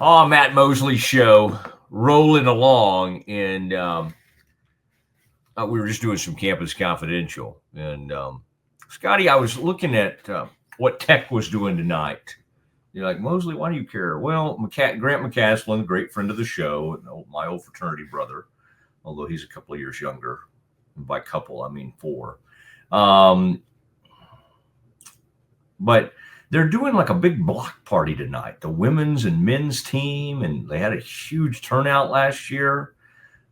Matt Mosley show rolling along, and we were just doing some Campus Confidential. And Scotty, I was looking at what Tech was doing tonight. You're like, Mosley, why do you care? Well, Grant McCaslin, great friend of the show, and my old fraternity brother, although he's a couple of years younger. And by couple, I mean 4. But they're doing like a big block party tonight, the women's and men's team, and they had a huge turnout last year.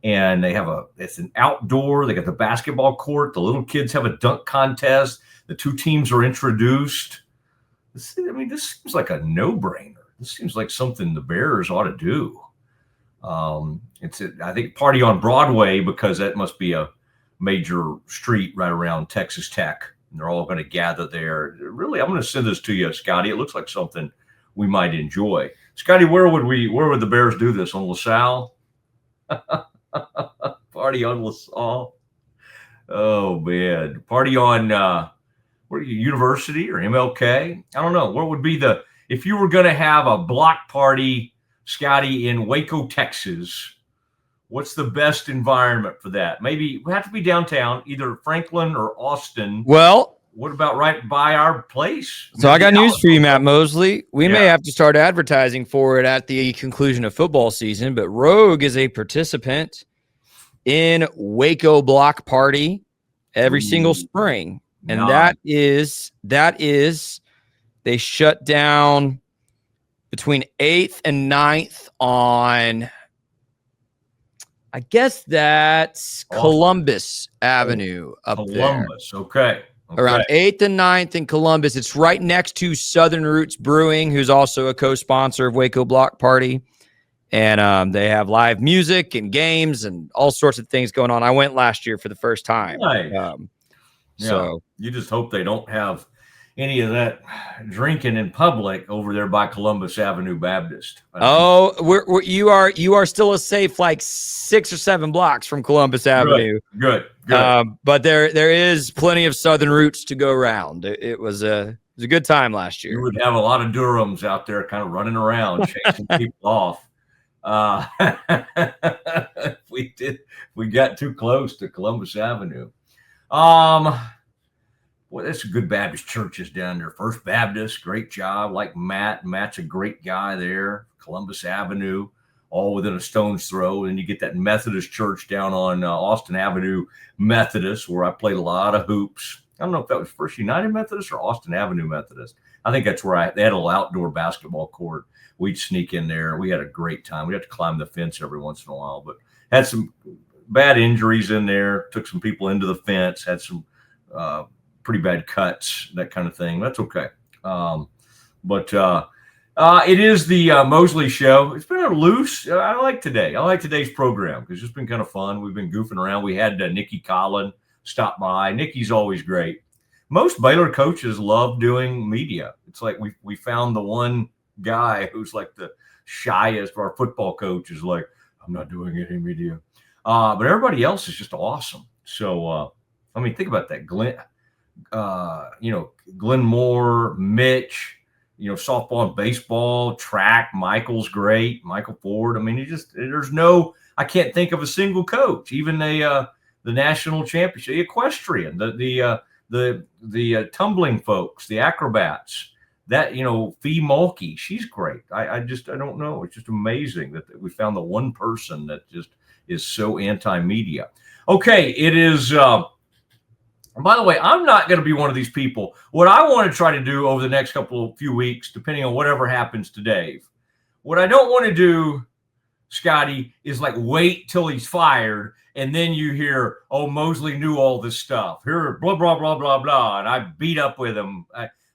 And they have it's an outdoor, they got the basketball court, the little kids have a dunk contest, the 2 teams are introduced. This seems like a no-brainer. This seems like something the Bears ought to do. I think party on Broadway, because that must be a major street right around Texas Tech. And they're all going to gather there. Really, I'm going to send this to you, Scotty. It looks like something we might enjoy. Scotty, where would the Bears do this? On LaSalle? Party on LaSalle? Oh, man. Party on University or MLK? I don't know. What would be if you were going to have a block party, Scotty, in Waco, Texas, what's the best environment for that? Maybe we have to be downtown, either Franklin or Austin. Well, what about right by our place? So I got news for you, Matt Mosley. We may have to start advertising for it at the conclusion of football season, but Rogue is a participant in Waco Block Party every single spring. And that is they shut down between 8th and 9th on, I guess that's Columbus Avenue up there. Columbus, okay. Around 8th and 9th in Columbus. It's right next to Southern Roots Brewing, who's also a co-sponsor of Waco Block Party. And they have live music and games and all sorts of things going on. I went last year for the first time. Nice. So you just hope they don't have any of that drinking in public over there by Columbus Avenue Baptist. You are still a safe like 6 or 7 blocks from Columbus Avenue. Good. But there is plenty of Southern Roots to go around. It was a good time last year. You would have a lot of Durhams out there kind of running around chasing people off. We got too close to Columbus Avenue. Well, there's some good Baptist churches down there. First Baptist, great job. Like Matt. Matt's a great guy there. Columbus Avenue, all within a stone's throw. And you get that Methodist church down on Austin Avenue Methodist, where I played a lot of hoops. I don't know if that was First United Methodist or Austin Avenue Methodist. I think that's where they had a little outdoor basketball court. We'd sneak in there. We had a great time. We had to climb the fence every once in a while, but had some bad injuries in there. Took some people into the fence. Had some pretty bad cuts, that kind of thing. That's okay. But it is the Mosley show. It's been a loose. I like today. I like today's program because it's been kind of fun. We've been goofing around. We had Nikki Collin stop by. Nikki's always great. Most Baylor coaches love doing media. It's like we found the one guy who's like the shyest. Our football coach is like, I'm not doing any media. But everybody else is just awesome. So, think about that. Glenn Moore, Mitch, softball and baseball, track. Michael's great. Michael Ford. I can't think of a single coach. Even the national championship, equestrian, the tumbling folks, the acrobats. That Fee Mulkey, she's great. I don't know. It's just amazing that we found the one person that just is so anti-media. Okay, it is. By the way, I'm not going to be one of these people. What I want to try to do over the next few weeks, depending on whatever happens to Dave, what I don't want to do, Scotty, is like wait till he's fired and then you hear, oh, Mosley knew all this stuff. Here, blah, blah, blah, blah, blah, and I beat up with him.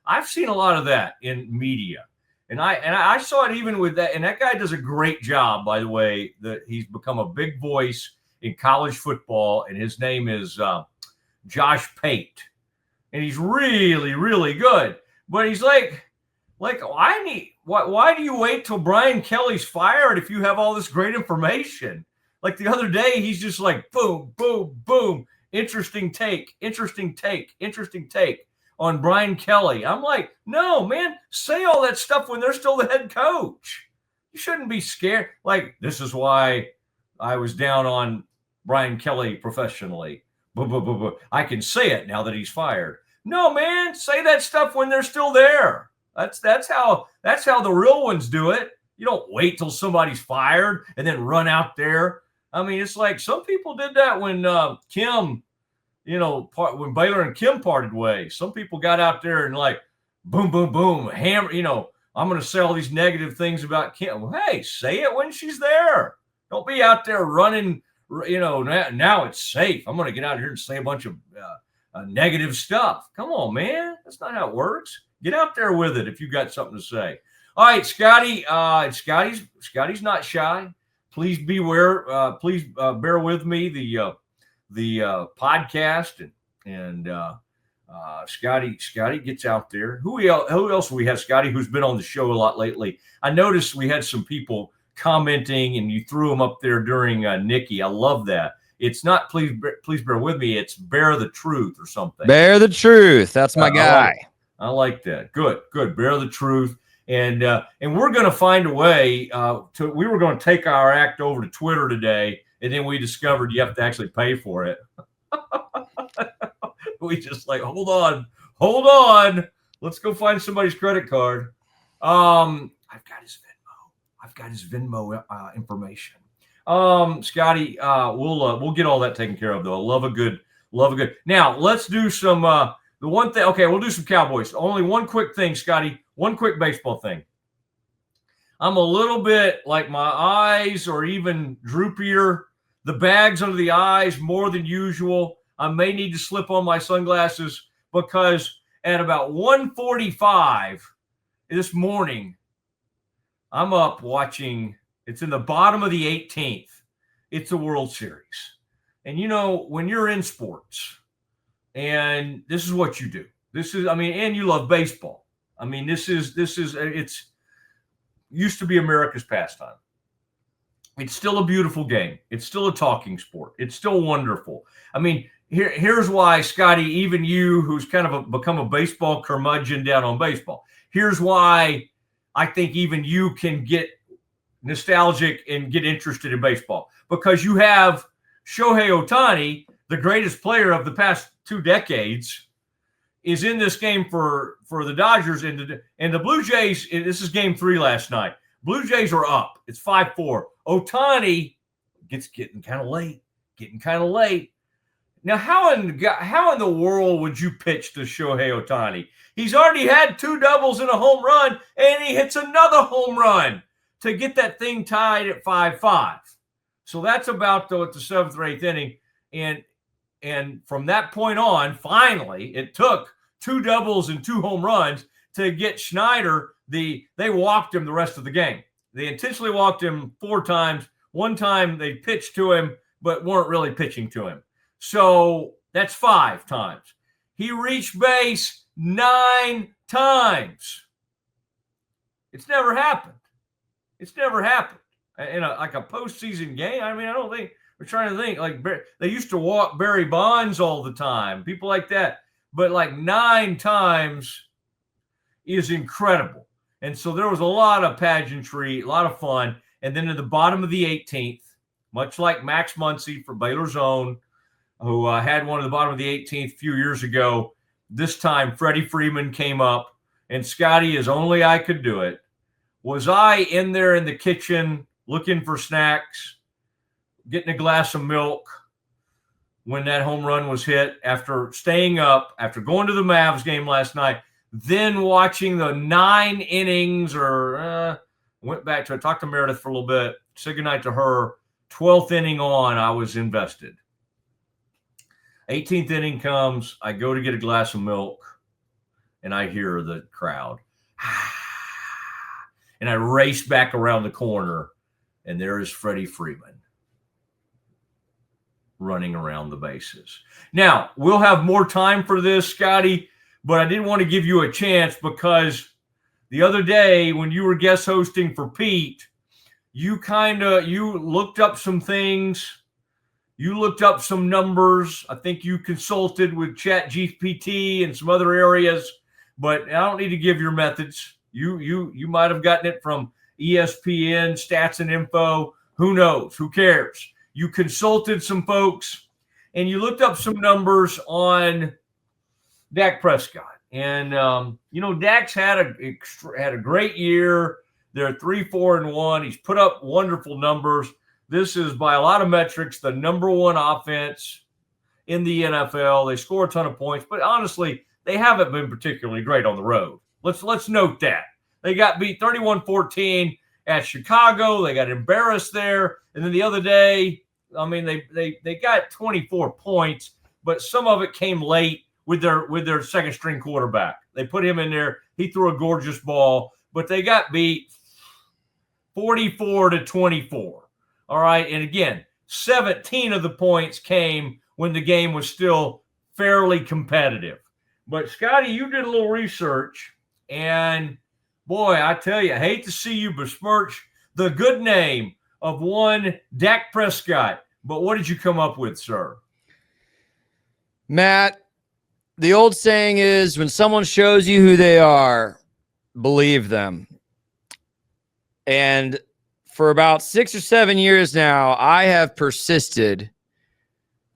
I've seen a lot of that in media. And I saw it even with that. And that guy does a great job, by the way, that he's become a big voice in college football. And his name is Josh Pate. And he's really, really good. But he's like, why do you wait till Brian Kelly's fired if you have all this great information? Like the other day, he's just like, boom, boom, boom. Interesting take on Brian Kelly. I'm like, no, man, say all that stuff when they're still the head coach. You shouldn't be scared. Like, this is why I was down on Brian Kelly professionally. I can say it now that he's fired. No, man, say that stuff when they're still there. That's how the real ones do it. You don't wait till somebody's fired and then run out there. I mean, it's like some people did that when Kim, when Baylor and Kim parted ways. Some people got out there and like, boom, boom, boom, hammer. I'm going to say all these negative things about Kim. Well, hey, say it when she's there. Don't be out there running. Now it's safe. I'm going to get out here and say a bunch of negative stuff. Come on, man. That's not how it works. Get out there with it if you got something to say. All right, Scotty. Scotty's not shy. Please beware. Please bear with me. The podcast and Scotty gets out there. Who else do we have, Scotty, who's been on the show a lot lately? I noticed we had some people commenting, and you threw them up there during Nikki. I love that. It's not please bear with me. It's bear the truth or something. Bear the truth. That's my guy. I like that. Good. Bear the truth. And we're going to find a way we were going to take our act over to Twitter today, and then we discovered you have to actually pay for it. We just like, hold on. Let's go find somebody's credit card. I've got his Venmo information. Scotty, we'll get all that taken care of though. Love a good. Now let's do some the one thing. Okay, we'll do some Cowboys. Only one quick thing, Scotty. One quick baseball thing. I'm a little bit like my eyes are even droopier. The bags under the eyes more than usual. I may need to slip on my sunglasses because at about 1:45 this morning, I'm up watching. It's in the bottom of the 18th. It's a World Series. And, when you're in sports, and this is what you do. And you love baseball. It's used to be America's pastime. It's still a beautiful game. It's still a talking sport. It's still wonderful. Here's why, Scotty, even you who's kind of become a baseball curmudgeon down on baseball, here's why I think even you can get nostalgic and get interested in baseball, because you have Shohei Ohtani, the greatest player of the past 2 decades, is in this game for the Dodgers and the Blue Jays. This is game 3 last night. Blue Jays are up. It's 5-4. Ohtani getting kind of late. Now, how in the world would you pitch to Shohei Ohtani? He's already had 2 doubles and a home run, and he hits another home run to get that thing tied at 5-5. So that's about the 7th or 8th inning. And from that point on, finally, it took 2 doubles and 2 home runs to get Schneider. They walked him the rest of the game. They intentionally walked him 4 times. One time they pitched to him, but weren't really pitching to him. So that's 5 times. He reached base 9 times. It's never happened. In a postseason game. I don't think we're trying to think like they used to walk Barry Bonds all the time, people like that. But like 9 times is incredible. And so there was a lot of pageantry, a lot of fun. And then at the bottom of the 18th, much like Max Muncy for Baylor's own, who had one at the bottom of the 18th a few years ago, this time Freddie Freeman came up, and Scotty, as only I could do it, was I in there in the kitchen looking for snacks, getting a glass of milk when that home run was hit, after staying up, after going to the Mavs game last night, then watching the 9 innings went back to it, talked to Meredith for a little bit, said goodnight to her. 12th inning on, I was invested. 18th inning comes, I go to get a glass of milk, and I hear the crowd. And I race back around the corner, and there is Freddie Freeman running around the bases. Now, we'll have more time for this, Scotty, but I didn't want to give you a chance because the other day when you were guest hosting for Pete, you looked up some things. You looked up some numbers. I think you consulted with ChatGPT and some other areas, but I don't need to give your methods. You might have gotten it from ESPN, stats and info. Who knows? Who cares? You consulted some folks and you looked up some numbers on Dak Prescott. And, Dak's had a great year. They're 3-4-1. He's put up wonderful numbers. This is, by a lot of metrics, the number one offense in the NFL. They score a ton of points, but honestly, they haven't been particularly great on the road. Let's note that. They got beat 31-14 at Chicago. They got embarrassed there. And then the other day, they got 24 points, but some of it came late with their second string quarterback. They put him in there. He threw a gorgeous ball, but they got beat 44-24. All right. And again, 17 of the points came when the game was still fairly competitive. But Scotty, you did a little research, and boy, I tell you, I hate to see you besmirch the good name of one Dak Prescott. But what did you come up with, sir? Matt, the old saying is, when someone shows you who they are, believe them. And for about 6 or 7 years now, I have persisted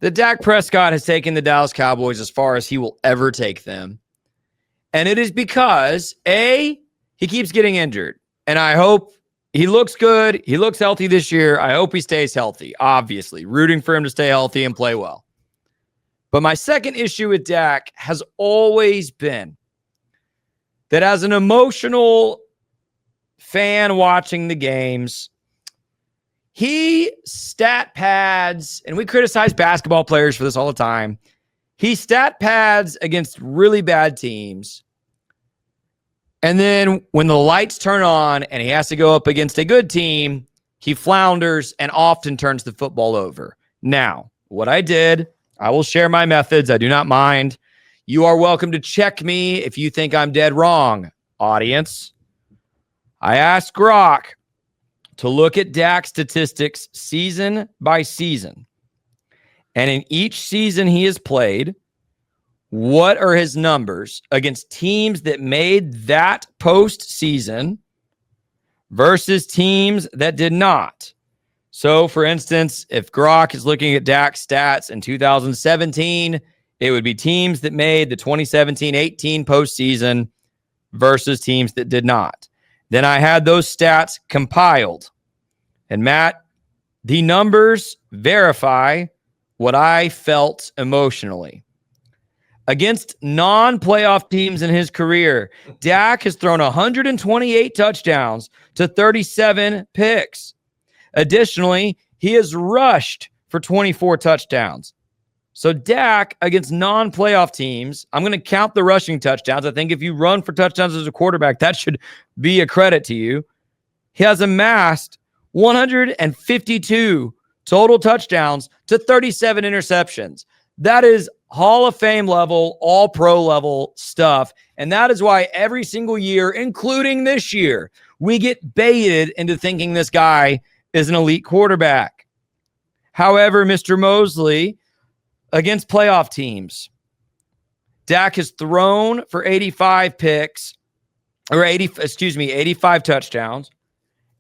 that Dak Prescott has taken the Dallas Cowboys as far as he will ever take them. And it is because, A, he keeps getting injured. And I hope he looks good. He looks healthy this year. I hope he stays healthy, obviously. Rooting for him to stay healthy and play well. But my second issue with Dak has always been that as an emotional fan watching the games, he stat pads, and we criticize basketball players for this all the time. He stat pads against really bad teams. And then when the lights turn on and he has to go up against a good team, he flounders and often turns the football over. Now, what I did, I will share my methods. I do not mind. You are welcome to check me if you think I'm dead wrong, audience. I asked Grok to look at Dak's statistics season by season. And in each season he has played, what are his numbers against teams that made that postseason versus teams that did not? So, for instance, if Grok is looking at Dak's stats in 2017, it would be teams that made the 2017-18 postseason versus teams that did not. Then I had those stats compiled. And Matt, the numbers verify what I felt emotionally. Against non-playoff teams in his career, Dak has thrown 128 touchdowns to 37 picks. Additionally, he has rushed for 24 touchdowns. So Dak, against non-playoff teams, I'm going to count the rushing touchdowns. I think if you run for touchdowns as a quarterback, that should be a credit to you. He has amassed 152 total touchdowns to 37 interceptions. That is Hall of Fame level, all pro level stuff. And that is why every single year, including this year, we get baited into thinking this guy is an elite quarterback. However, Mr. Mosley, against playoff teams, Dak has thrown for 85 touchdowns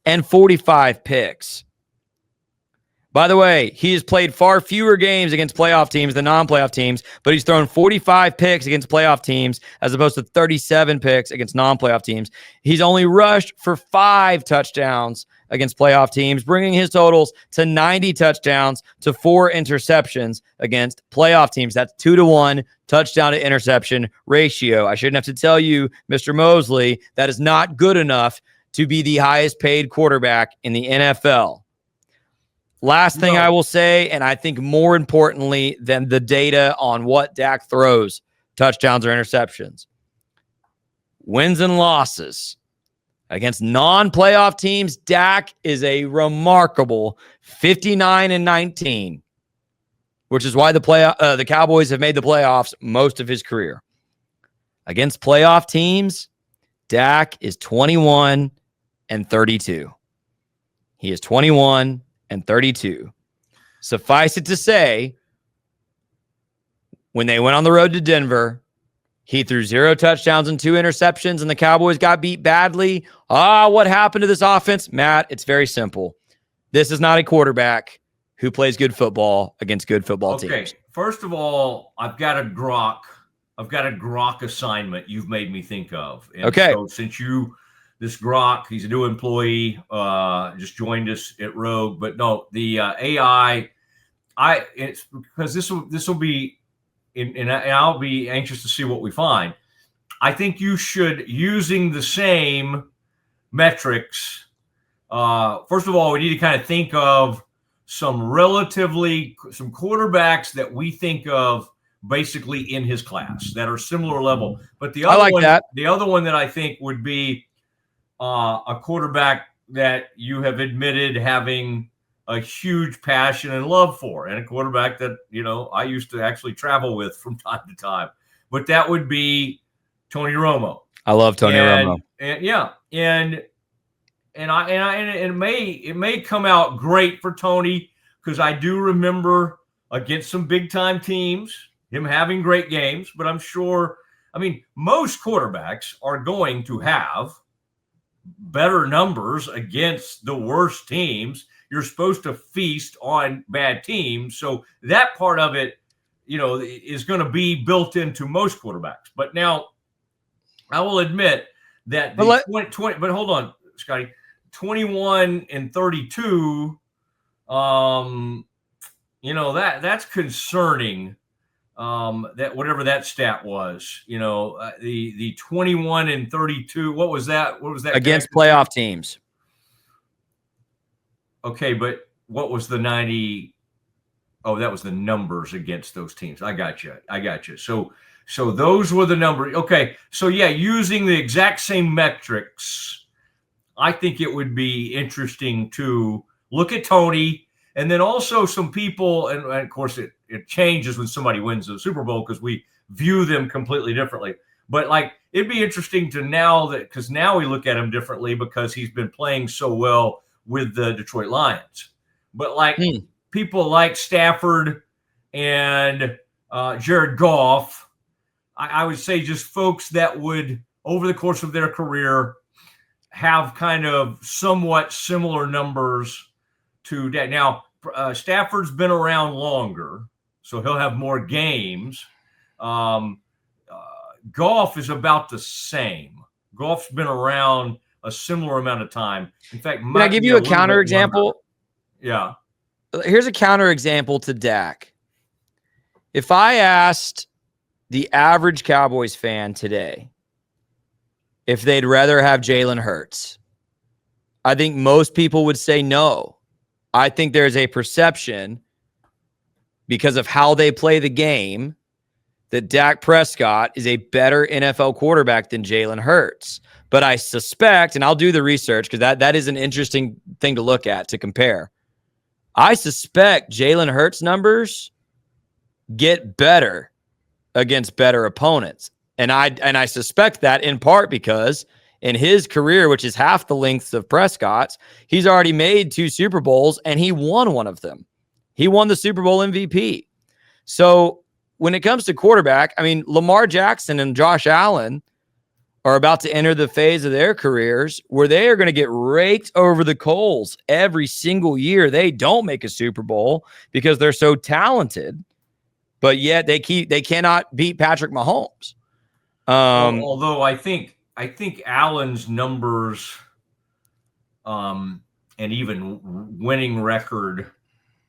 and 45 picks. By the way, he has played far fewer games against playoff teams than non-playoff teams, but he's thrown 45 picks against playoff teams as opposed to 37 picks against non-playoff teams. He's only rushed for 5 touchdowns against playoff teams, bringing his totals to 90 touchdowns to 4 interceptions against playoff teams. That's 2-to-1 touchdown to interception ratio. I shouldn't have to tell you, Mr. Mosley, that is not good enough to be the highest paid quarterback in the NFL. Last thing I will say, and I think more importantly than the data on what Dak throws, touchdowns or interceptions, wins and losses. Against non-playoff teams, Dak is a remarkable 59-19, which is why the Cowboys have made the playoffs most of his career. Against playoff teams, Dak is 21-32. He is 21-32. Suffice it to say, when they went on the road to Denver, He threw 0 touchdowns and 2 interceptions, and the Cowboys got beat badly. What happened to this offense? Matt, it's very simple. This is not a quarterback who plays good football against good football teams. Okay, first of all, I've got a Grok assignment you've made me think of. And okay. So since this Grok, he's a new employee, just joined us at Rogue. But no, the AI, it's because this will be, and I'll be anxious to see what we find. I think you should, using the same metrics. First of all, we need to kind of think of some quarterbacks that we think of basically in his class that are similar level. But the other one that I think would be a quarterback that you have admitted having a huge passion and love for, and a quarterback that, I used to actually travel with from time to time. But that would be Tony Romo. I love Tony Romo. And yeah, and it may come out great for Tony, because I do remember against some big time teams him having great games. But I'm sure, most quarterbacks are going to have better numbers against the worst teams. You're supposed to feast on bad teams, so that part of it, is going to be built into most quarterbacks. But now, I will admit that but hold on, Scotty. 21 and 32, that's concerning. That whatever that stat was, the 21 and 32. What was that? Against playoff teams? Okay, but what was the 90? Oh, that was the numbers against those teams. I got you. So those were the numbers. Okay, so yeah, using the exact same metrics, I think it would be interesting to look at Tony, and then also some people, and of course it changes when somebody wins the Super Bowl because we view them completely differently. But it'd be interesting to because now we look at him differently because he's been playing so well with the Detroit Lions. But people like Stafford and Jared Goff, I would say just folks that would, over the course of their career, have kind of somewhat similar numbers to that. Now, Stafford's been around longer, so he'll have more games. Goff is about the same. Goff's been around a similar amount of time. In fact, can I give you a counterexample? Yeah. Here's a counterexample to Dak. If I asked the average Cowboys fan today if they'd rather have Jalen Hurts, I think most people would say no. I think there's a perception, because of how they play the game, that Dak Prescott is a better NFL quarterback than Jalen Hurts. But I suspect, and I'll do the research because that is an interesting thing to look at, to compare. I suspect Jalen Hurts numbers get better against better opponents. And I suspect that in part because in his career, which is half the length of Prescott's, he's already made 2 Super Bowls and he won one of them. He won the Super Bowl MVP. So when it comes to quarterback, Lamar Jackson and Josh Allen are about to enter the phase of their careers where they are going to get raked over the coals every single year. They don't make a Super Bowl because they're so talented, but yet they cannot beat Patrick Mahomes. Although I think Allen's numbers, and even winning record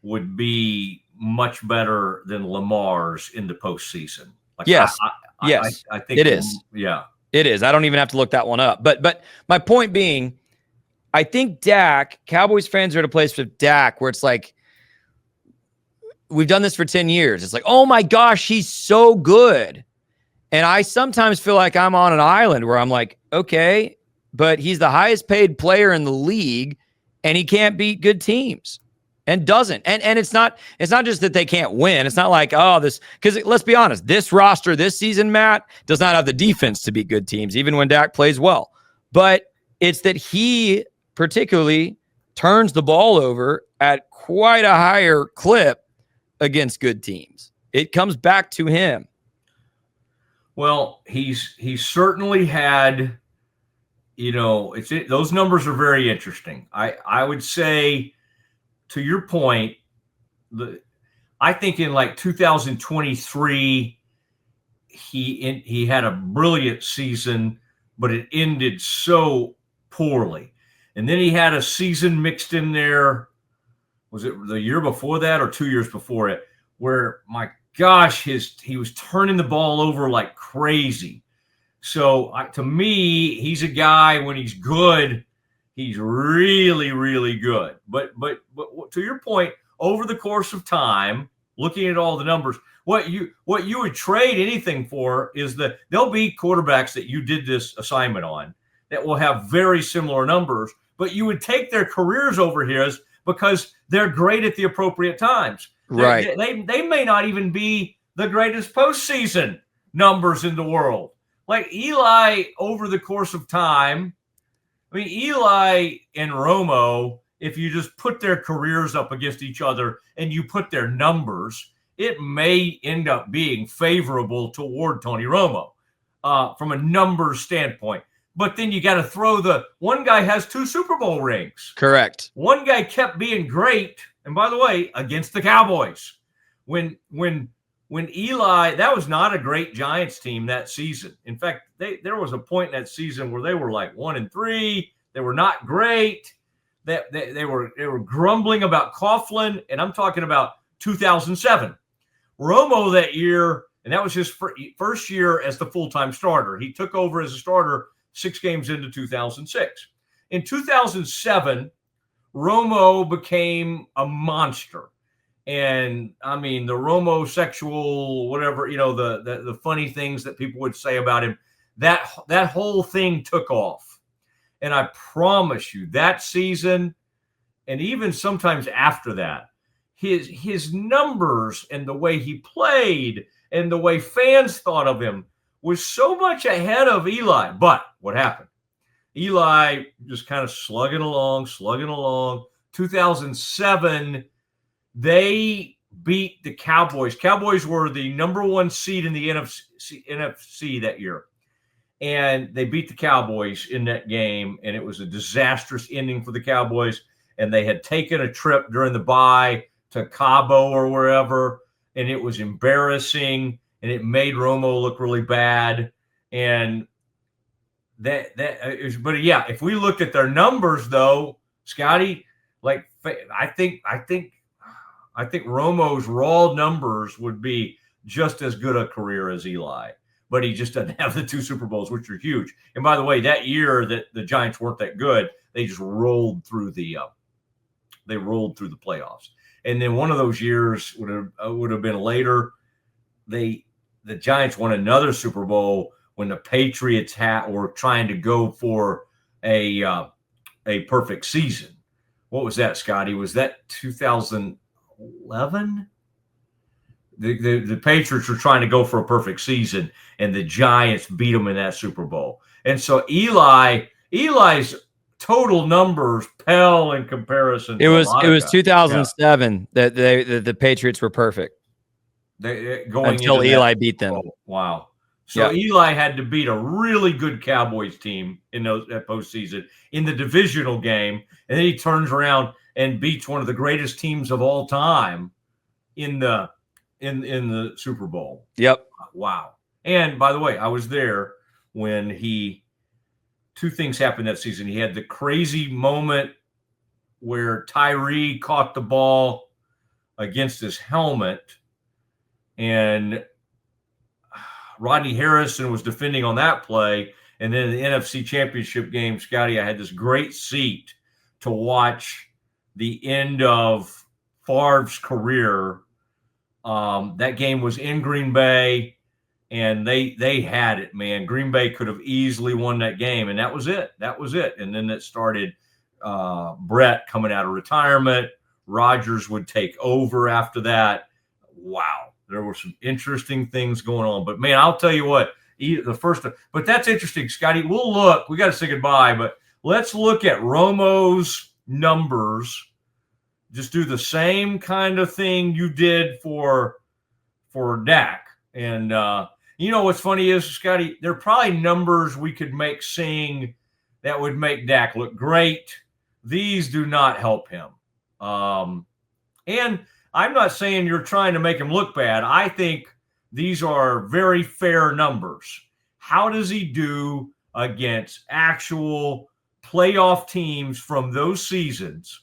would be much better than Lamar's in the postseason. Yes. I think it is. Yeah. It is. I don't even have to look that one up. But my point being, I think Cowboys fans are at a place with Dak where it's like, we've done this for 10 years. It's like, oh my gosh, he's so good. And I sometimes feel like I'm on an island where I'm like, okay, but he's the highest paid player in the league and he can't beat good teams and doesn't. And it's not just that they can't win. It's not like, because let's be honest, this roster this season, Matt, does not have the defense to beat good teams, even when Dak plays well. But it's that he particularly turns the ball over at quite a higher clip against good teams. It comes back to him. Well, he's certainly had, those numbers are very interesting. I would say, to your point, I think in like 2023, he had a brilliant season, but it ended so poorly. And then he had a season mixed in there. Was it the year before that or 2 years before it, where, my gosh, he was turning the ball over like crazy. So to me, he's a guy, when he's good, he's really, really good. But to your point, over the course of time, looking at all the numbers, what you would trade anything for is that there'll be quarterbacks that you did this assignment on that will have very similar numbers, but you would take their careers over his because they're great at the appropriate times. Right. They may not even be the greatest postseason numbers in the world. Like Eli, over the course of time, I mean, Eli and Romo, if you just put their careers up against each other and you put their numbers, it may end up being favorable toward Tony Romo from a numbers standpoint. But then you got to throw one guy has 2 Super Bowl rings. Correct. One guy kept being great. And by the way, against the Cowboys, when Eli, that was not a great Giants team that season. In fact, there was a point in that season where they were like 1-3. They were not great. They were grumbling about Coughlin, and I'm talking about 2007. Romo that year, and that was his first year as the full-time starter. He took over as a starter 6 games into 2006. In 2007, Romo became a monster. And I mean, the Romo sexual, whatever, the funny things that people would say about him, that whole thing took off. And I promise you, that season, and even sometimes after that, his numbers and the way he played and the way fans thought of him was so much ahead of Eli. But what happened? Eli just kind of slugging along. 2007, they beat the Cowboys. Cowboys were the number 1 seed in the NFC that year. And they beat the Cowboys in that game, and it was a disastrous ending for the Cowboys. And they had taken a trip during the bye to Cabo or wherever, and it was embarrassing, and it made Romo look really bad. And but yeah, if we looked at their numbers, though, Scotty, like I think Romo's raw numbers would be just as good a career as Eli, but he just doesn't have the 2 Super Bowls, which are huge. And by the way, that year that the Giants weren't that good, they just rolled through the playoffs. And then one of those years would have been later. The Giants won another Super Bowl when the Patriots were trying to go for a perfect season. What was that, Scotty? Was that 2011? The Patriots were trying to go for a perfect season, and the Giants beat them in that Super Bowl. And so Eli's total numbers pale in comparison. It was 2007 that the Patriots were perfect. Until Eli beat them. Oh, wow. So Eli had to beat a really good Cowboys team in that postseason in the divisional game, and then he turns around and beats one of the greatest teams of all time in the Super Bowl. Yep. Wow. And by the way, I was there when 2 things happened that season. He had the crazy moment where Tyree caught the ball against his helmet, and Rodney Harrison was defending on that play. And then in the NFC Championship game, Scotty, I had this great seat to watch the end of Favre's career. That game was in Green Bay, and they had it, man. Green Bay could have easily won that game, and that was it. And then it started Brett coming out of retirement. Rodgers would take over after that. Wow. There were some interesting things going on. But, man, I'll tell you what, but that's interesting, Scotty. We'll look. We got to say goodbye, but let's look at Romo's numbers. Just do the same kind of thing you did for Dak. And, You know what's funny is, Scotty, there are probably numbers we could make sing that would make Dak look great. These do not help him. And I'm not saying you're trying to make him look bad. I think these are very fair numbers. How does he do against actual playoff teams from those seasons?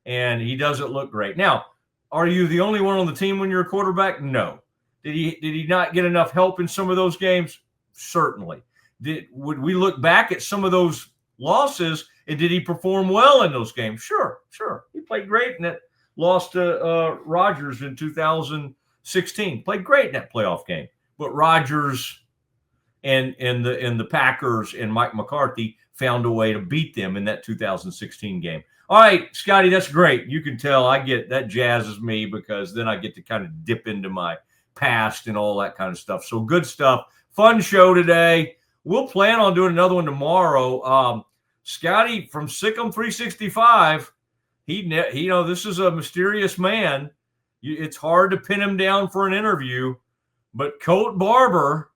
And he doesn't look great. Now, are you the only one on the team when you're a quarterback? No. Did he not get enough help in some of those games? Certainly. Would we look back at some of those losses and did he perform well in those games? Sure. He played great in that loss to Rodgers in 2016. Played great in that playoff game. But Rodgers and the Packers and Mike McCarthy found a way to beat them in that 2016 game. All right, Scotty, that's great. You can tell I get that jazzes me because then I get to kind of dip into my past and all that kind of stuff. So good stuff. Fun show today. We'll plan on doing another one tomorrow. Scotty from Sick'em 365, this is a mysterious man. It's hard to pin him down for an interview, but Colt Barber,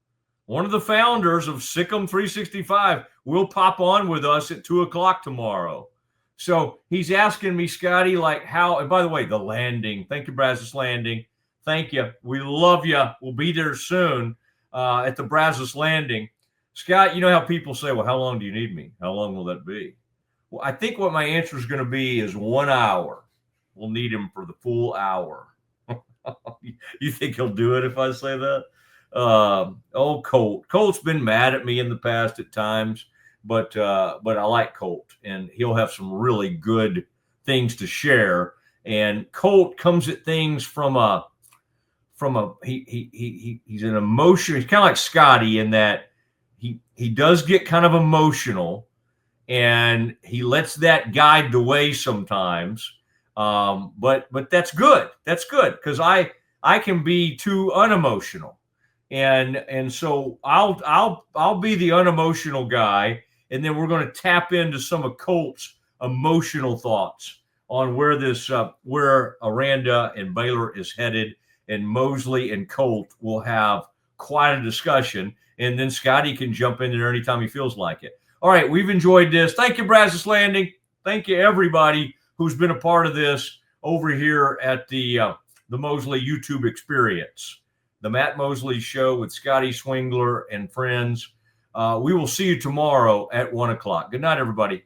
one of the founders of Sick'em 365, will pop on with us at 2:00 tomorrow. So he's asking me, Scotty, like how, and by the way, the landing. Thank you, Brazos Landing. Thank you. We love you. We'll be there soon at the Brazos Landing. Scott, you know how people say, well, how long do you need me? How long will that be? Well, I think what my answer is going to be is 1 hour. We'll need him for the full hour. You think he'll do it if I say that? Colt. Colt's been mad at me in the past at times, but I like Colt, and he'll have some really good things to share. And Colt comes at things from he's an emotion. He's kind of like Scotty in that he does get kind of emotional, and he lets that guide the way sometimes. But that's good. That's good because I can be too unemotional, and so I'll be the unemotional guy, and then we're going to tap into some of Colt's emotional thoughts on where Aranda and Baylor is headed, and Mosley and Colt will have quite a discussion, and then Scotty can jump in there anytime he feels like it. All right, we've enjoyed this. Thank you, Brazos Landing. Thank you, everybody who's been a part of this over here at the Mosley YouTube experience, the Matt Mosley Show with Scotty Swingler and friends. We will see you tomorrow at 1:00. Good night, everybody.